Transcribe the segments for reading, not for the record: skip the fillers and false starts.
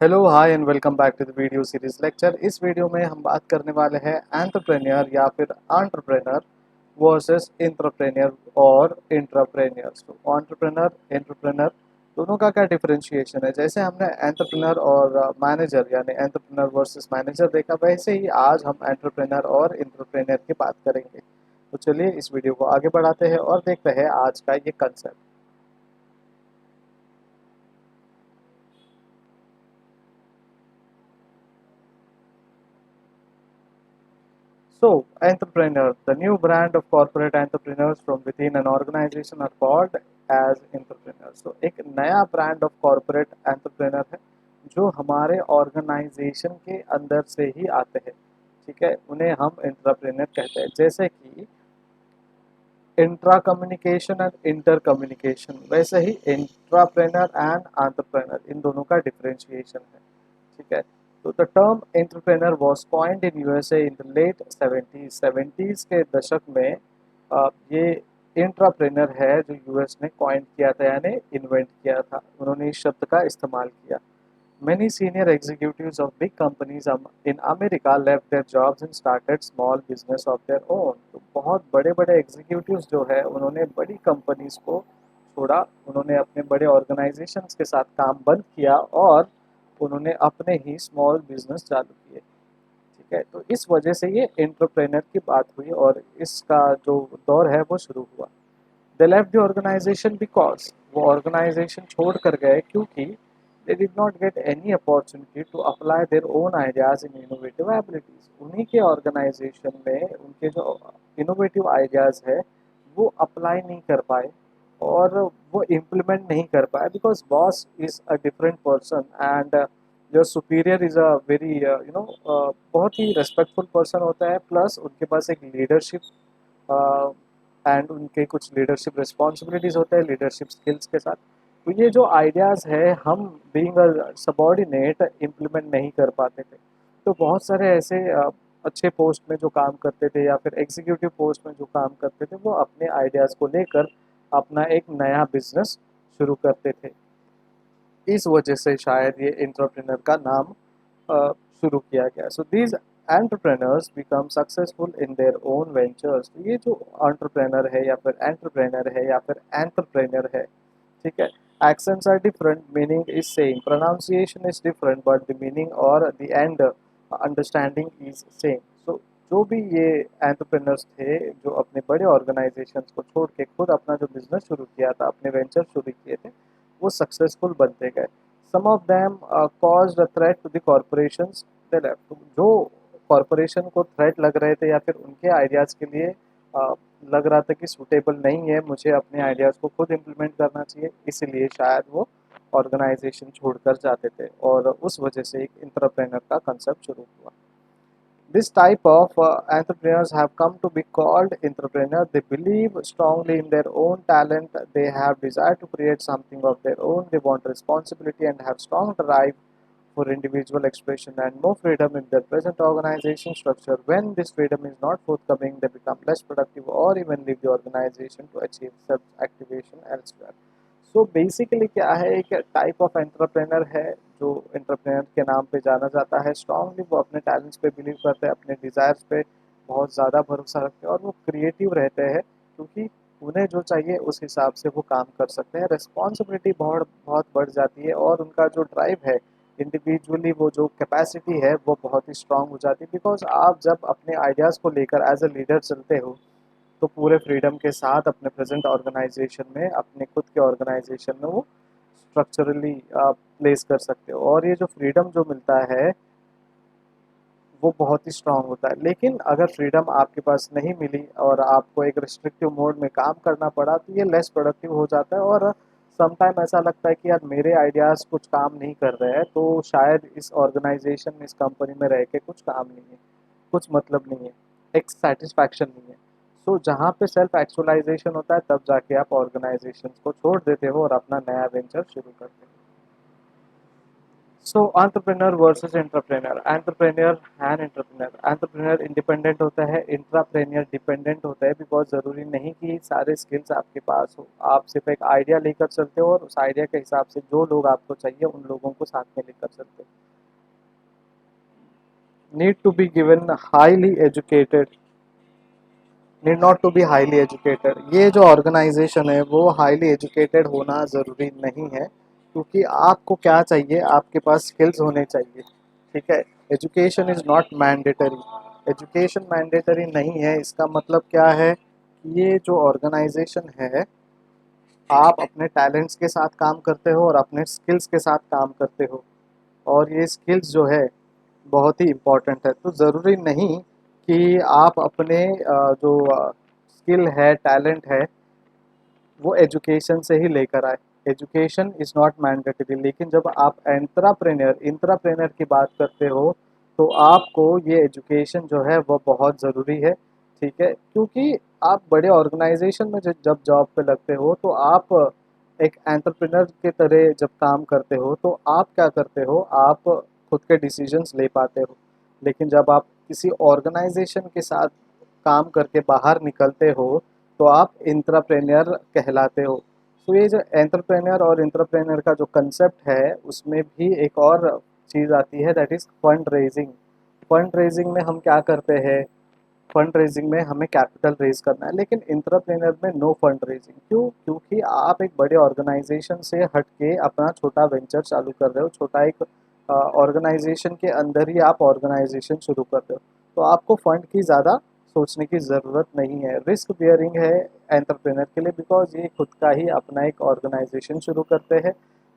Hello hi and welcome back to the video series lecture. इस video में हम बात करने वाले हैं एंटरप्रेन्योर या फिर एंटरप्रेनर वर्सेस इंटरप्रेन्योर और इंट्राप्रेन्योर्स। तो एंटरप्रेनर इंटरप्रेनर दोनों का क्या डिफरेंशिएशन है। जैसे हमने एंटरप्रेनर और मैनेजर यानी एंटरप्रेनर वर्सेस मैनेजर देखा, वैसे ही आज हम एंटरप्रेनर और इंटरप्रेन्योर की बात करेंगे। तो चलिए इस वीडियो को आगे बढ़ाते हैं और देखते हैं आज का ये concept. So, entrepreneur, the new brand of corporate entrepreneurs from within an organization are called as entrepreneurs. So, एक नया ब्रांड ऑफ कॉर्पोरेट एंटरप्रेनर है जो हमारे ऑर्गेनाइजेशन के अंदर से ही आते हैं। ठीक है, उन्हें हम एंटरप्रेनर कहते हैं। जैसे कि intra communication and inter communication, वैसे ही इंट्राप्रेनर एंड एंटरप्रेनर, इन दोनों का डिफरेंशिएशन है। ठीक है, तो the term entrepreneur was coined in USA in the late 70s के दशक में। ये इंट्राप्रेनर है जो यूएस ने कॉइन किया था यानी इन्वेंट किया था, उन्होंने इस शब्द का इस्तेमाल किया। Many senior executives of big companies in America left their jobs and started small business of their own। तो बहुत बड़े बड़े एग्जीक्यूटिव्स जो है उन्होंने बड़ी कंपनीज को छोड़ा, उन्होंने अपने बड़े ऑर्गेनाइजेशंस के साथ काम बंद किया और उन्होंने अपने ही स्मॉल बिजनेस चालू किए। ठीक है, तो इस वजह से ये एंटरप्रेनर की बात हुई और इसका जो दौर है वो शुरू हुआ। They left the organization because, वो ऑर्गेनाइजेशन छोड़ कर गए क्योंकि they did not get any opportunity to apply their own ideas in innovative abilities। उन्हीं के ऑर्गेनाइजेशन में उनके जो इनोवेटिव आइडियाज़ है वो अप्लाई नहीं कर पाए और वो इम्प्लीमेंट नहीं कर पाए, because boss is a different person and your superior is a very बहुत ही रेस्पेक्टफुल पर्सन होता है, प्लस उनके पास एक लीडरशिप एंड उनके कुछ लीडरशिप रिस्पॉन्सिबिलिटीज़ होते हैं लीडरशिप स्किल्स के साथ। तो ये जो आइडियाज़ है हम बीइंग अ सबॉर्डिनेट इम्प्लीमेंट नहीं कर पाते थे। तो बहुत सारे ऐसे अच्छे पोस्ट में जो काम करते थे या फिर एग्जीक्यूटिव पोस्ट में जो काम करते थे वो अपने आइडियाज़ को लेकर अपना एक नया बिजनेस शुरू करते थे। इस वजह से शायद ये एंटरप्रेन्योर का नाम शुरू किया गया। So these entrepreneurs become successful in their own ventures. तो ये जो एंटरप्रेन्योर है या फिर एंटरप्रेन्योर है या फिर एंटरप्रेन्योर है, ठीक है, accents are different, meaning is same, pronunciation is different, but the meaning or the end understanding is same। so जो भी ये एंटरप्रेन्योर्स थे जो अपने बड़े ऑर्गेनाइजेशंस को छोड़ के खुद अपना जो बिजनेस शुरू किया था, अपने वेंचर शुरू किए थे, वो सक्सेसफुल बनते गए। Some of them caused a threat to the corporations, they left. जो कॉरपोरेशन को थ्रेट लग रहे थे या फिर उनके आइडियाज़ के लिए लग रहा था कि सूटेबल नहीं है, मुझे अपने आइडियाज़ को खुद इम्प्लीमेंट करना चाहिए, इसलिए शायद वो ऑर्गेनाइजेशन छोड़कर जाते थे और उस वजह से एक इंटरप्रेनर का कंसेप्ट शुरू हुआ। This type of entrepreneurs have come to be called entrepreneur. They believe strongly in their own talent. They have desire to create something of their own. They want responsibility and have strong drive for individual expression and more freedom in their present organization structure. When this freedom is not forthcoming, they become less productive or even leave the organization to achieve self-activation elsewhere। So basically क्या है, एक type of entrepreneur है जो entrepreneur के नाम पे जाना जाता है। स्ट्रांगली वो अपने टैलेंट्स पे बिलीव करते हैं, अपने डिज़ायर्स पे बहुत ज़्यादा भरोसा रखते हैं और वो क्रिएटिव रहते हैं क्योंकि उन्हें जो चाहिए उस हिसाब से वो काम कर सकते हैं। रिस्पॉन्सिबिलिटी बहुत बहुत बढ़ जाती है और उनका जो ड्राइव है, इंडिविजुअली वो जो कैपेसिटी है वो बहुत ही स्ट्रांग हो जाती है। बिकॉज आप जब अपने आइडियाज़ को लेकर एज अ लीडर चलते हो तो पूरे फ्रीडम के साथ अपने प्रेजेंट ऑर्गेनाइजेशन में, अपने खुद के ऑर्गेनाइजेशन में वो स्ट्रक्चरली प्लेस कर सकते हो और ये जो फ्रीडम जो मिलता है वो बहुत ही स्ट्रांग होता है। लेकिन अगर फ्रीडम आपके पास नहीं मिली और आपको एक रिस्ट्रिक्टिव मोड में काम करना पड़ा तो ये लेस प्रोडक्टिव हो जाता है और समटाइम ऐसा लगता है कि यार मेरे आइडियाज़ कुछ काम नहीं कर रहे हैं, तो शायद इस ऑर्गेनाइजेशन में, इस कंपनी में रह के कुछ काम नहीं है, कुछ मतलब नहीं है, एक सेटिस्फैक्शन नहीं है। सो जहाँ पे सेल्फ एक्चुअलाइजेशन होता है तब जाके आप ऑर्गेनाइजेशन को छोड़ देते हो और अपना नया वेंचर शुरू करते हो। So entrepreneur versus entrepreneur, entrepreneur and entrepreneur, entrepreneur independent होता है, इंट्राप्रेन्योर डिपेंडेंट होता है, बिकॉज ज़रूरी नहीं कि सारे स्किल्स आपके पास हो। आप सिर्फ एक आइडिया लेकर चलते हो और उस आइडिया के हिसाब से जो लोग आपको चाहिए उन लोगों को साथ में लेकर चलते हो। Need to be given highly educated, need not to be highly educated, ये जो ऑर्गेनाइजेशन है वो हाईली एजुकेटेड होना ज़रूरी नहीं है, क्योंकि आपको क्या चाहिए, आपके पास स्किल्स होने चाहिए। ठीक है, education is not mandatory, education mandatory नहीं है। इसका मतलब क्या है कि ये जो ऑर्गेनाइजेशन है, आप अपने टैलेंट्स के साथ काम करते हो और अपने स्किल्स के साथ काम करते हो, और ये स्किल्स जो है बहुत ही इम्पोर्टेंट है। तो ज़रूरी नहीं कि आप अपने जो स्किल है, टैलेंट है, वो एजुकेशन से ही लेकर आए। एजुकेशन इज़ नॉट मैंडेटरी, लेकिन जब आप एंटरप्रेन्योर इंट्राप्रेन्योर की बात करते हो तो आपको ये एजुकेशन जो है वो बहुत ज़रूरी है। ठीक है, क्योंकि आप बड़े ऑर्गेनाइजेशन में जब जॉब पे लगते हो तो आप एक एंटरप्रेन्योर के तरह जब काम करते हो तो आप क्या करते हो, आप खुद के डिसीजंस ले पाते हो। लेकिन जब आप किसी ऑर्गेनाइजेशन के साथ काम करके बाहर निकलते हो तो आप इंट्राप्रेन्योर कहलाते हो। तो ये जो एंटरप्रेन्योर और इंट्राप्रेन्योर का जो कंसेप्ट है उसमें भी एक और चीज़ आती है, that is fund raising. Fund raising में हम क्या करते हैं, फंड रेजिंग में हमें कैपिटल रेज करना है, लेकिन इंट्राप्रेन्योर में नो फंड रेजिंग। क्यों? क्योंकि आप एक बड़े ऑर्गेनाइजेशन से हट के अपना छोटा वेंचर चालू कर रहे हो, छोटा एक ऑर्गेनाइजेशन के अंदर ही आप ऑर्गेनाइजेशन शुरू कर रहे हो, तो आपको फंड की ज़्यादा सोचने की ज़रूरत नहीं है। रिस्क बियरिंग है एंटरप्रेन्योर के लिए, बिकॉज ये खुद का ही अपना एक ऑर्गेनाइजेशन शुरू करते हैं।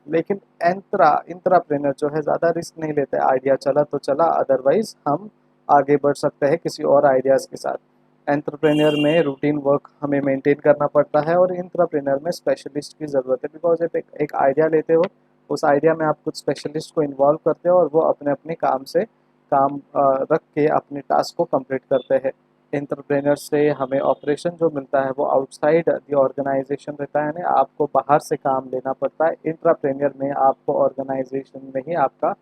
लेकिन इंट्राप्रेन्योर जो है ज़्यादा रिस्क नहीं लेते, आइडिया चला तो चला, अदरवाइज हम आगे बढ़ सकते हैं किसी और आइडियाज़ के साथ। एंटरप्रेन्योर में रूटीन वर्क हमें मेंटेन करना पड़ता है और इंट्राप्रेन्योर में स्पेशलिस्ट की ज़रूरत है, बिकॉज एक आइडिया लेते हो, उस आइडिया में आप कुछ स्पेशलिस्ट को इन्वॉल्व करते हो और वो अपने अपने काम से काम रख के अपने टास्क को कंप्लीट करते हैं। एंटरप्रेन्योर से हमें ऑपरेशन जो मिलता है वो आउटसाइड द ऑर्गेनाइजेशन रहता है, यानी आपको बाहर से काम लेना पड़ता है। इंट्राप्रेन्योर में आपको ऑर्गेनाइजेशन में ही आपका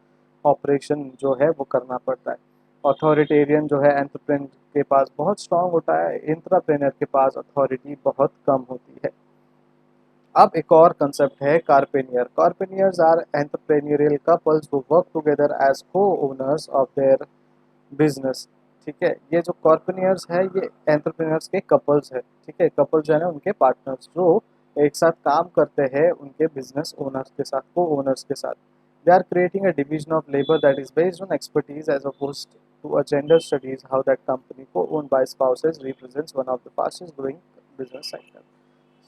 ऑपरेशन जो है वो करना पड़ता है। अथॉरिटेरियन जो है एंटरप्रेन्योर के पास बहुत स्ट्रांग होता है, इंट्राप्रेन्योर के पास अथॉरिटी बहुत कम होती है। अब एक और कंसेप्ट है copreneur. Copreneurs are entrepreneurial couples who work together as co owners of their business. ठीक है, ये जो कॉर्पोनियर्स है ये एंटरप्रेन्योर्स के कपल्स है। ठीक है, कपल्स है ना, उनके पार्टनर्स जो एक साथ काम करते हैं उनके बिजनेस ओनर्स के साथ, को ओनर्स के साथ। They are creating a division of labour that is based on expertise as opposed to a gender studies how that company co own by spouses represents one of the fastest growing business sector.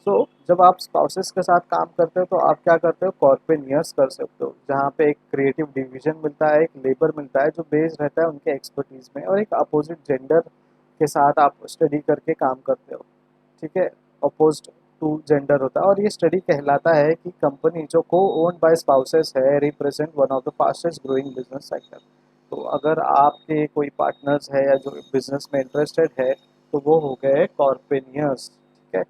So जब आप spouses के साथ काम करते हो तो आप क्या करते हो, कॉर्पोरेनियर्स कर सकते हो, जहाँ पे एक क्रिएटिव डिवीजन मिलता है, एक लेबर मिलता है जो बेस्ड रहता है उनके एक्सपर्टीज में, और एक अपोजिट जेंडर के साथ आप स्टडी करके काम करते हो। ठीक है, अपोज्ड टू जेंडर होता है, और ये स्टडी कहलाता है कि कंपनी जो को ओन्ड बाय स्पाउसेस है represent one of the fastest growing business sector. तो अगर आपके कोई पार्टनर्स है या जो बिजनेस में इंटरेस्टेड है तो वो हो गए कॉर्पोरेनियर्स। ठीक है,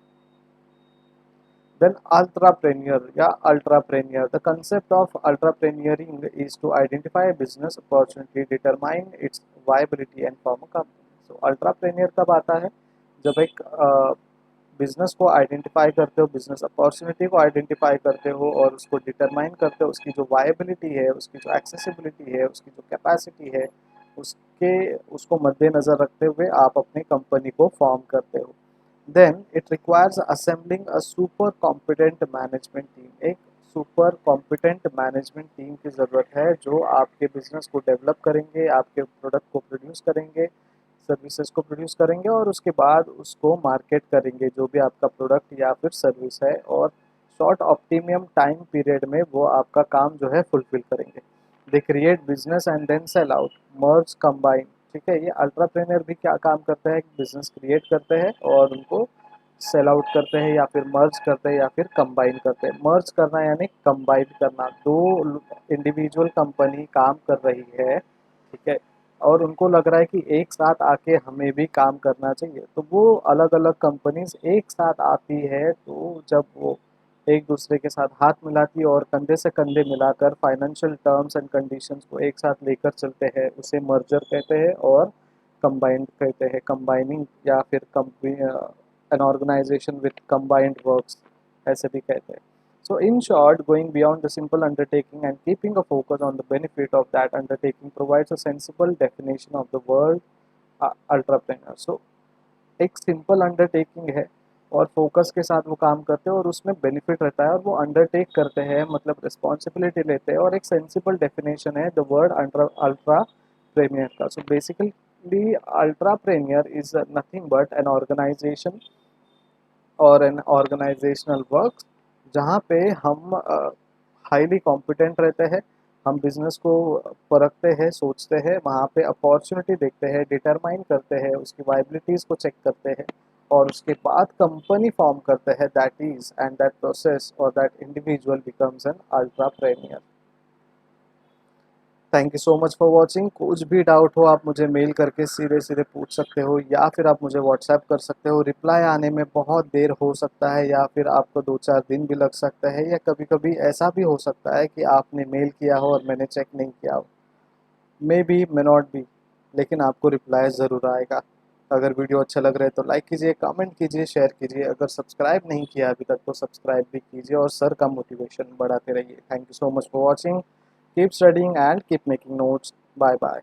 then ultrapreneur या ultrapreneur. The concept of ultrapreneuring is to identify a business opportunity, determine its viability and form a company. So ultrapreneur कब आता है, जब एक बिजनेस को आइडेंटिफाई करते हो, बिजनेस अपॉर्चुनिटी को आइडेंटिफाई करते हो और उसको डिटरमाइन करते हो, उसकी जो वायबिलिटी है, उसकी जो एक्सेसिबिलिटी है, उसकी जो कैपेसिटी है, उसके उसको मद्देनज़र रखते हुए आप अपनी कंपनी को फॉर्म करते हो। Then it requires assembling a super competent management team. एक सुपर कॉम्पिटेंट मैनेजमेंट टीम की ज़रूरत है जो आपके बिजनेस को डेवलप करेंगे, आपके प्रोडक्ट को प्रोड्यूस करेंगे, सर्विसेज को प्रोड्यूस करेंगे और उसके बाद उसको मार्केट करेंगे, जो भी आपका प्रोडक्ट या फिर सर्विस है, और शॉर्ट ऑप्टिमियम टाइम पीरियड में वो आपका काम जो है फुलफिल करेंगे। They create business and then sell out, merge combine. ठीक है, ये अल्ट्राप्रेन्योर भी क्या काम करते हैं, बिजनेस क्रिएट करते हैं और उनको सेल आउट करते हैं या फिर मर्ज करते हैं या फिर कंबाइन करते हैं। मर्ज करना यानी कंबाइन करना, दो इंडिविजुअल कंपनी काम कर रही है, ठीक है, और उनको लग रहा है कि एक साथ आके हमें भी काम करना चाहिए, तो वो अलग अलग कंपनीज एक साथ आती है, तो जब वो एक दूसरे के साथ हाथ मिलाती है और कंधे से कंधे मिलाकर फाइनेंशियल टर्म्स एंड कंडीशंस को एक साथ लेकर चलते हैं, उसे मर्जर कहते हैं और कंबाइंड कहते हैं। कंबाइनिंग या फिर an organization with combined works ऐसे भी कहते हैं। So in short, going beyond the simple undertaking and keeping a focus on the benefit of that undertaking provides a sensible definition of the word entrepreneur. So एक simple undertaking है और focus के साथ वो काम करते हैं और उसमें बेनिफिट रहता है और वो अंडरटेक करते हैं, मतलब रिस्पॉन्सिबिलिटी लेते हैं, और एक सेंसिबल डेफिनेशन है द वर्ड अल्ट्रा प्रेमियर का। So basically ultra premier is nothing but an organization और एन ऑर्गेनाइजेशनल वर्क जहाँ पे हम हाईली कॉम्पिटेंट रहते हैं, हम बिजनेस को परखते हैं, सोचते हैं, वहाँ पे अपॉर्चुनिटी देखते हैं, डिटरमाइन करते हैं, उसकी वाइबिलिटीज़ को चेक करते हैं और उसके बाद कंपनी फॉर्म करते हैं। That is and that process और that individual becomes an ultra premier. Thank you so much for watching. कुछ भी डाउट हो आप मुझे मेल करके सीधे सीधे पूछ सकते हो या फिर आप मुझे व्हाट्सएप कर सकते हो। रिप्लाई आने में बहुत देर हो सकता है या फिर आपको 2-4 दिन भी लग सकता है, या कभी कभी ऐसा भी हो सकता है कि आपने मेल किया हो और मैंने चेक नहीं किया हो। May be may not be, लेकिन आपको रिप्लाई ज़रूर आएगा। अगर वीडियो अच्छा लग रहा है तो लाइक कीजिए, कमेंट कीजिए, शेयर कीजिए। अगर सब्सक्राइब नहीं किया अभी तक तो सब्सक्राइब भी कीजिए और सर का मोटिवेशन बढ़ाते रहिए। Thank you so much for watching. Keep studying and keep making notes. Bye bye.